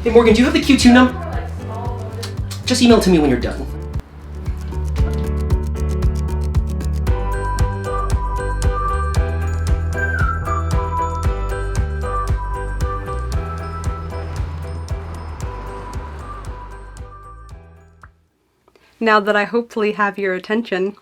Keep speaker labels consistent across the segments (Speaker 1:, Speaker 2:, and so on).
Speaker 1: Hey Morgan, do you have the Q2 number? Just email it to me when you're done.
Speaker 2: Now that I hopefully have your attention.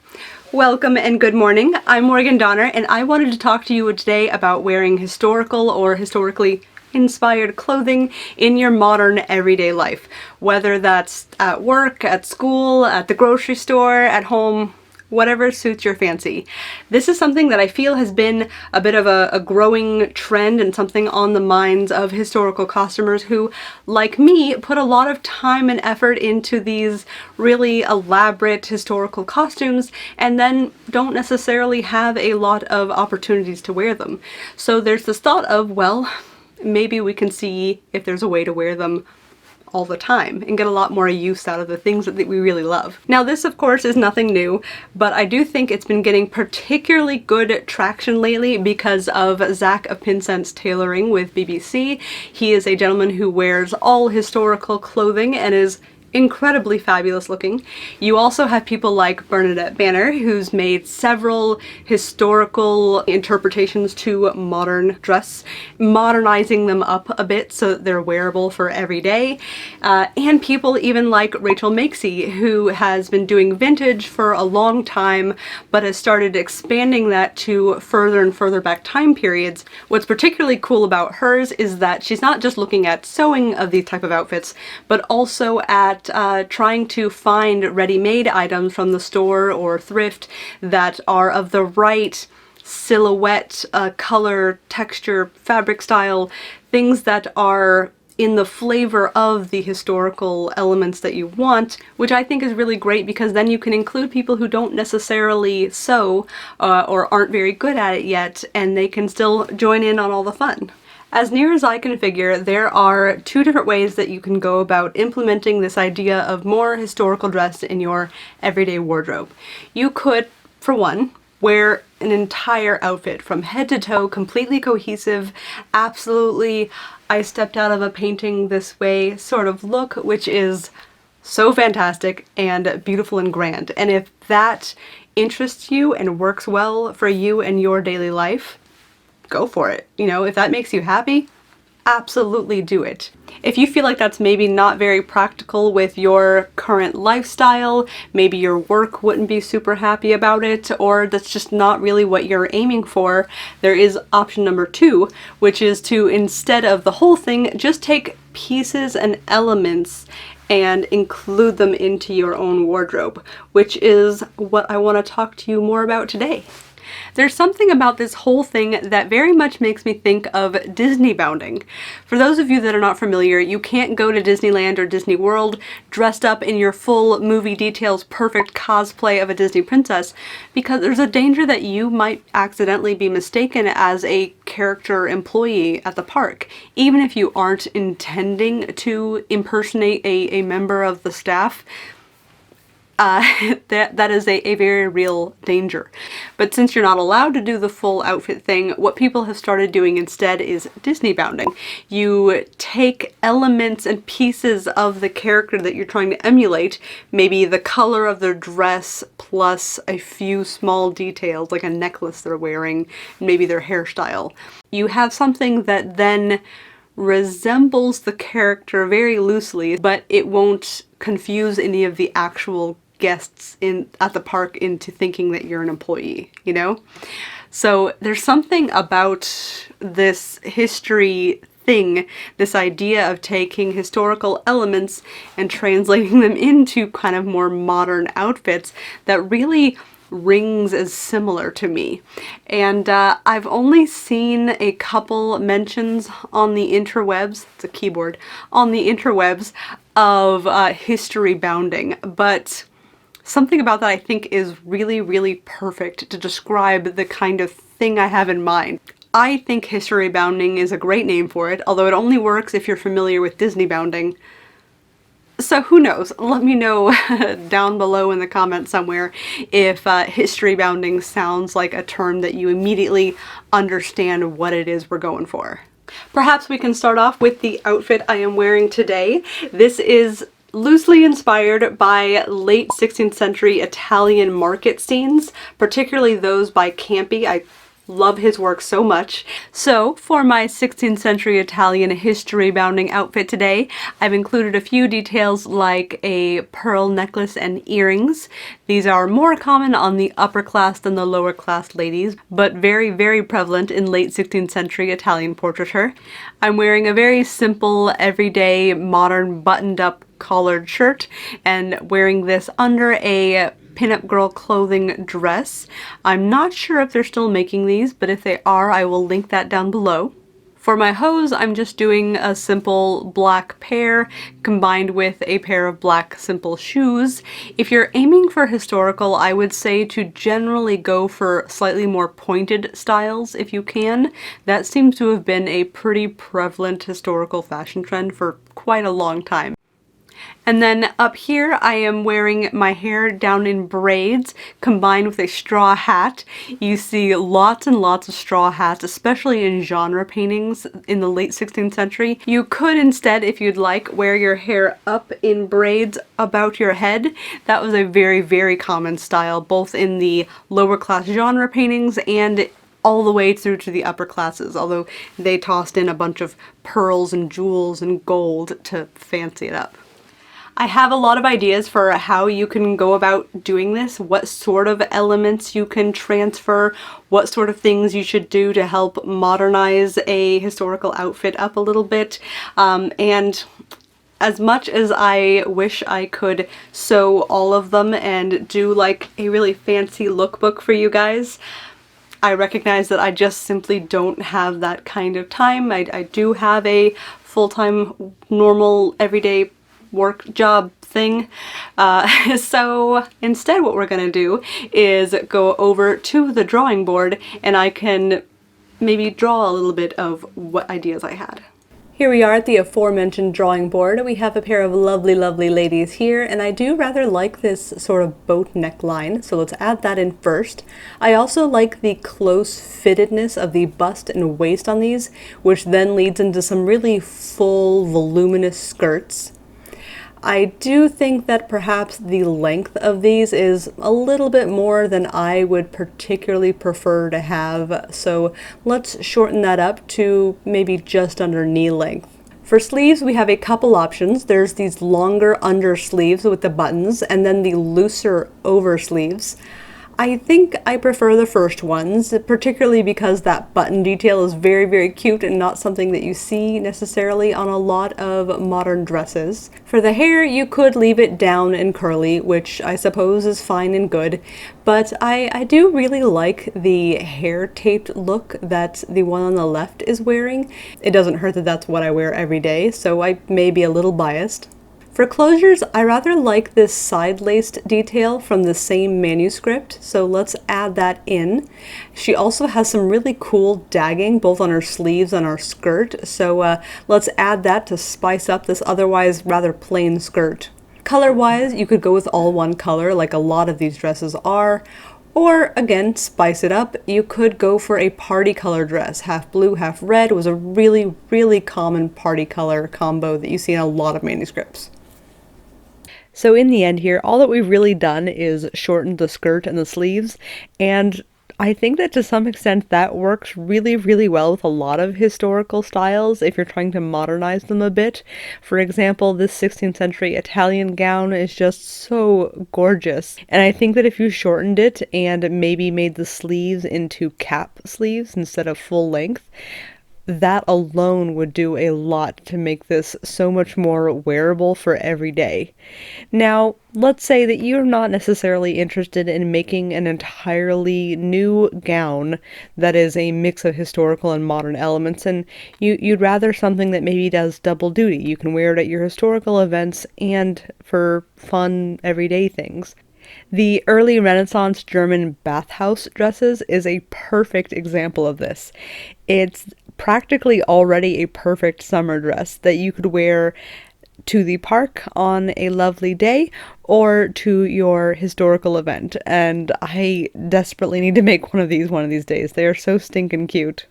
Speaker 2: Welcome and good morning. I'm Morgan Donner, and I wanted to talk to you today about wearing historical or historically inspired clothing in your modern everyday life. Whether that's at work, at school, at the grocery store, at home, whatever suits your fancy. This is something that I feel has been a bit of a growing trend and something on the minds of historical costumers who, like me, put a lot of time and effort into these really elaborate historical costumes and then don't necessarily have a lot of opportunities to wear them. So there's this thought of, well, maybe we can see if there's a way to wear them all the time and get a lot more use out of the things that we really love. Now this of course is nothing new, but I do think it's been getting particularly good traction lately because of Zach of Pincense Tailoring with BBC. He is a gentleman who wears all historical clothing and is incredibly fabulous looking. You also have people like Bernadette Banner, who's made several historical interpretations to modern dress, modernizing them up a bit so that they're wearable for every day. And people even like Rachel Makesy, who has been doing vintage for a long time, but has started expanding that to further and further back time periods. What's particularly cool about hers is that she's not just looking at sewing of these type of outfits, but also at trying to find ready-made items from the store or thrift that are of the right silhouette, color, texture, fabric style, things that are in the flavor of the historical elements that you want, which I think is really great because then you can include people who don't necessarily sew or aren't very good at it yet, and they can still join in on all the fun. As near as I can figure, there are two different ways that you can go about implementing this idea of more historical dress in your everyday wardrobe. You could, for one, wear an entire outfit from head to toe, completely cohesive, absolutely I stepped out of a painting this way sort of look, which is so fantastic and beautiful and grand. And if that interests you and works well for you and your daily life, go for it. You know, if that makes you happy, absolutely do it. If you feel like that's maybe not very practical with your current lifestyle, maybe your work wouldn't be super happy about it, or that's just not really what you're aiming for, there is option number two, which is to, instead of the whole thing, just take pieces and elements and include them into your own wardrobe, which is what I want to talk to you more about today. There's something about this whole thing that very much makes me think of Disneybounding. For those of you that are not familiar, you can't go to Disneyland or Disney World dressed up in your full movie details perfect cosplay of a Disney princess because there's a danger that you might accidentally be mistaken as a character employee at the park, even if you aren't intending to impersonate a member of the staff. That is a very real danger. But since you're not allowed to do the full outfit thing, what people have started doing instead is Disneybounding. You take elements and pieces of the character that you're trying to emulate, maybe the color of their dress plus a few small details like a necklace they're wearing, maybe their hairstyle. You have something that then resembles the character very loosely, but it won't confuse any of the actual guests at the park into thinking that you're an employee, you know? So there's something about this history thing, this idea of taking historical elements and translating them into kind of more modern outfits that really rings as similar to me. And I've only seen a couple mentions on the interwebs, it's a keyboard, on the interwebs of historybounding, but something about that I think is really, really perfect to describe the kind of thing I have in mind. I think historybounding is a great name for it, although it only works if you're familiar with Disneybounding. So who knows? Let me know down below in the comments somewhere if historybounding sounds like a term that you immediately understand what it is we're going for. Perhaps we can start off with the outfit I am wearing today. This is loosely inspired by late 16th century Italian market scenes, particularly those by Campi. I love his work so much. So for my 16th century Italian history-bounding outfit today, I've included a few details like a pearl necklace and earrings. These are more common on the upper class than the lower class ladies, but very, very prevalent in late 16th century Italian portraiture. I'm wearing a very simple, everyday, modern, buttoned-up collared shirt and wearing this under a pinup girl clothing dress. I'm not sure if they're still making these, but if they are, I will link that down below. For my hose, I'm just doing a simple black pair combined with a pair of black simple shoes. If you're aiming for historical, I would say to generally go for slightly more pointed styles if you can. That seems to have been a pretty prevalent historical fashion trend for quite a long time. And then up here I am wearing my hair down in braids combined with a straw hat. You see lots and lots of straw hats, especially in genre paintings in the late 16th century. You could instead, if you'd like, wear your hair up in braids about your head. That was a very, very common style, both in the lower class genre paintings and all the way through to the upper classes, although they tossed in a bunch of pearls and jewels and gold to fancy it up. I have a lot of ideas for how you can go about doing this, what sort of elements you can transfer, what sort of things you should do to help modernize a historical outfit up a little bit, and as much as I wish I could sew all of them and do like a really fancy lookbook for you guys, I recognize that I just simply don't have that kind of time. I do have a full-time, normal, everyday work job thing. So instead what we're gonna do is go over to the drawing board and I can maybe draw a little bit of what ideas I had. Here we are at the aforementioned drawing board. We have a pair of lovely, lovely ladies here, and I do rather like this sort of boat neckline, so let's add that in first. I also like the close fittedness of the bust and waist on these, which then leads into some really full, voluminous skirts. I do think that perhaps the length of these is a little bit more than I would particularly prefer to have, so let's shorten that up to maybe just under knee length. For sleeves, we have a couple options. There's these longer under sleeves with the buttons, and then the looser over sleeves. I think I prefer the first ones, particularly because that button detail is very, very cute and not something that you see necessarily on a lot of modern dresses. For the hair, you could leave it down and curly, which I suppose is fine and good, but I do really like the hair taped look that the one on the left is wearing. It doesn't hurt that that's what I wear every day, so I may be a little biased. For closures, I rather like this side-laced detail from the same manuscript, so let's add that in. She also has some really cool dagging both on her sleeves and her skirt, so let's add that to spice up this otherwise rather plain skirt. Color-wise, you could go with all one color like a lot of these dresses are, or again, spice it up. You could go for a party color dress. Half blue, half red was a really, really common party color combo that you see in a lot of manuscripts. So in the end here, all that we've really done is shorten the skirt and the sleeves, and I think that to some extent that works really, really well with a lot of historical styles if you're trying to modernize them a bit. For example, this 16th century Italian gown is just so gorgeous, and I think that if you shortened it and maybe made the sleeves into cap sleeves instead of full length, that alone would do a lot to make this so much more wearable for every day. Now, let's say that you're not necessarily interested in making an entirely new gown that is a mix of historical and modern elements, and you'd rather something that maybe does double duty. You can wear it at your historical events and for fun everyday things. The early Renaissance German bathhouse dresses is a perfect example of this. It's practically already a perfect summer dress that you could wear to the park on a lovely day or to your historical event, and I desperately need to make one of these days. They are so stinking cute.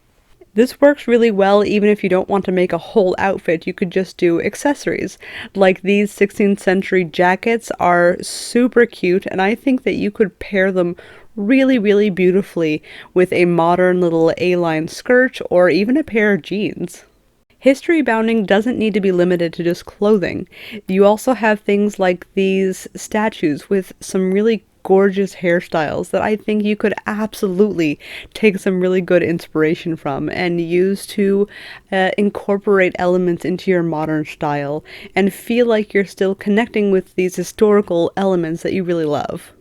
Speaker 2: This works really well even if you don't want to make a whole outfit. You could just do accessories. Like these 16th century jackets are super cute, and I think that you could pair them really, really beautifully with a modern little A-line skirt or even a pair of jeans. History bounding doesn't need to be limited to just clothing. You also have things like these statues with some really gorgeous hairstyles that I think you could absolutely take some really good inspiration from and use to incorporate elements into your modern style and feel like you're still connecting with these historical elements that you really love.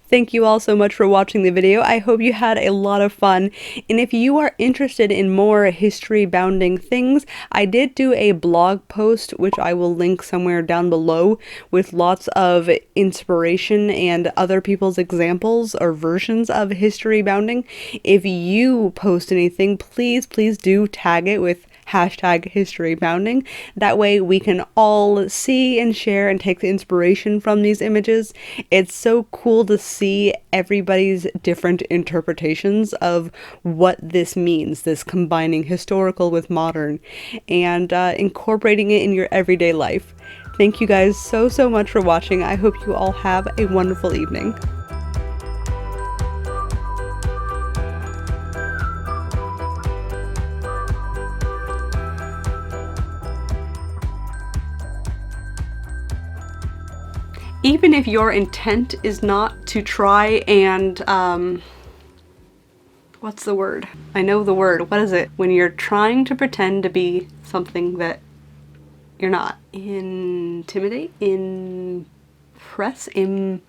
Speaker 2: Thank you all so much for watching the video. I hope you had a lot of fun. And if you are interested in more history bounding things, I did do a blog post, which I will link somewhere down below, with lots of inspiration and other people's examples or versions of history bounding. If you post anything, please do tag it with #historybounding. That way we can all see and share and take the inspiration from these images. It's so cool to see everybody's different interpretations of what this means, this combining historical with modern, and incorporating it in your everyday life. Thank you guys so much for watching. I hope you all have a wonderful evening. Even if your intent is not to try and, what's the word? I know the word. What is it? When you're trying to pretend to be something that you're not. Intimidate? Impress? Improve?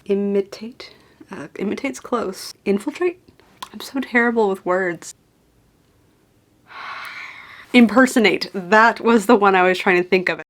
Speaker 2: Imitate? Imitate's close. Infiltrate? I'm so terrible with words. Impersonate. That was the one I was trying to think of.